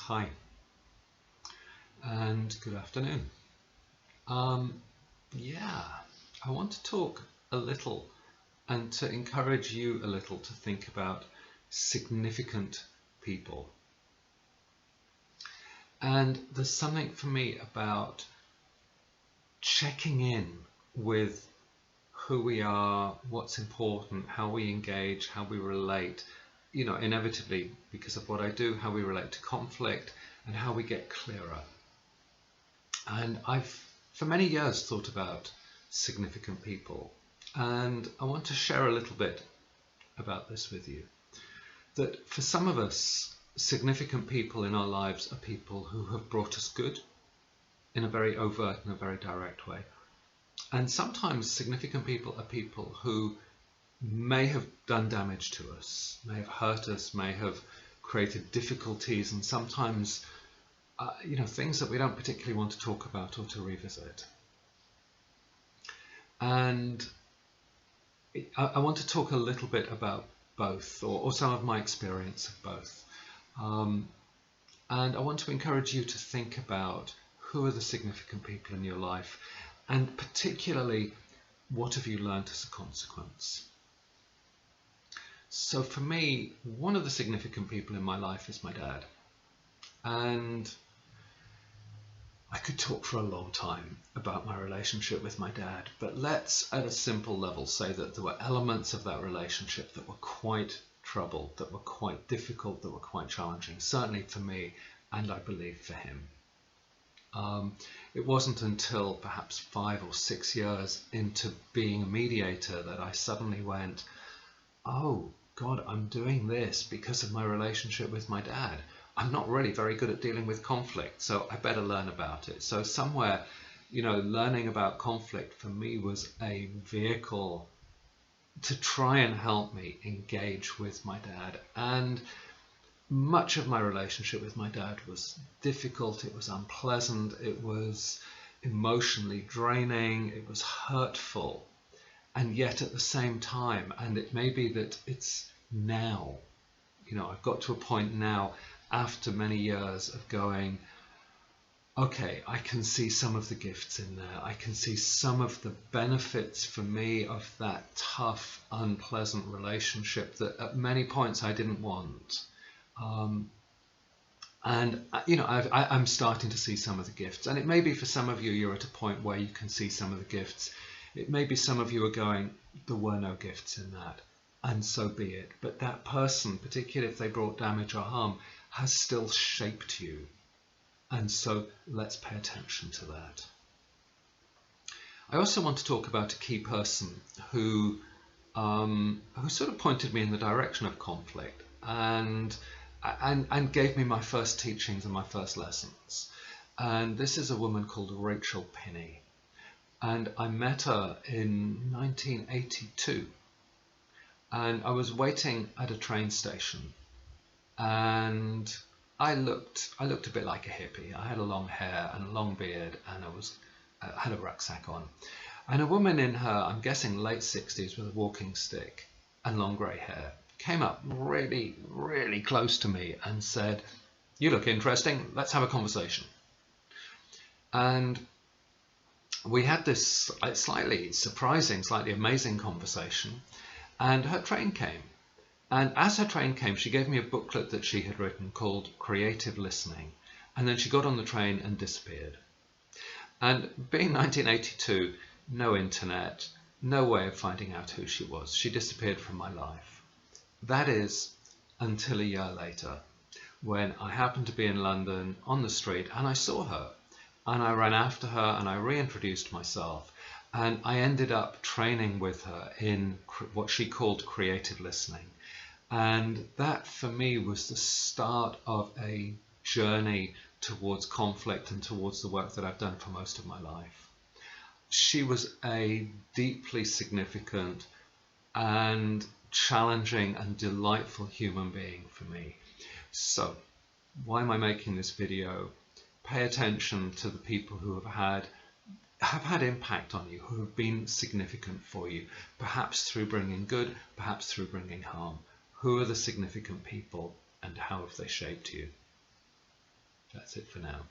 Hi, and good afternoon. Yeah, I want to talk a little and to encourage you a little to think about significant people. And there's something for me about checking in with who we are, what's important, how we engage, how we relate, inevitably because of what I do, how we relate to conflict and how we get clearer. And I've, for many years, thought about significant people. And I want to share a little bit about this with you. That for some of us, significant people in our lives are people who have brought us good in a very overt and a very direct way. And sometimes significant people are people who may have done damage to us, may have hurt us, may have created difficulties, and sometimes things that we don't particularly want to talk about or to revisit. And I want to talk a little bit about both, or some of my experience of both. And I want to encourage you to think about who are the significant people in your life, and particularly, what have you learned as a consequence? So for me, one of the significant people in my life is my dad. And I could talk for a long time about my relationship with my dad, but let's at a simple level say that there were elements of that relationship that were quite troubled, that were quite difficult, that were quite challenging, certainly for me, and I believe for him. It wasn't until perhaps 5 or 6 years into being a mediator that I suddenly went, oh God, I'm doing this because of my relationship with my dad. I'm not really very good at dealing with conflict, so I better learn about it. So somewhere, learning about conflict for me was a vehicle to try and help me engage with my dad. And much of my relationship with my dad was difficult, it was unpleasant, it was emotionally draining, it was hurtful. And yet at the same time, and it may be that it's now, I've got to a point now after many years of going, okay, I can see some of the gifts in there. I can see some of the benefits for me of that tough, unpleasant relationship that at many points I didn't want. I'm starting to see some of the gifts. And it may be for some of you, you're at a point where you can see some of the gifts. It may be some of you are going, there were no gifts in that. And so be it. But that person, particularly if they brought damage or harm, has still shaped you. And so let's pay attention to that. I also want to talk about a key person who sort of pointed me in the direction of conflict and gave me my first teachings and my first lessons. And this is a woman called Rachel Pinney. And I met her in 1982. And I was waiting at a train station, and I looked a bit like a hippie. I had a long hair and a long beard, and I had a rucksack on. And a woman in her, I'm guessing late 60s, with a walking stick and long grey hair, came up really, really close to me and said, "You look interesting, let's have a conversation." And we had this slightly surprising, slightly amazing conversation. And her train came. And as her train came, she gave me a booklet that she had written called Creative Listening. And then she got on the train and disappeared. And being 1982, no internet, no way of finding out who she was. She disappeared from my life. That is until a year later, when I happened to be in London on the street and I saw her. And I ran after her and I reintroduced myself. And I ended up training with her in what she called creative listening. And that for me was the start of a journey towards conflict and towards the work that I've done for most of my life. She was a deeply significant and challenging and delightful human being for me. So why am I making this video? Pay attention to the people who have had impact on you, who have been significant for you, perhaps through bringing good, perhaps through bringing harm. Who are the significant people and how have they shaped you? That's it for now.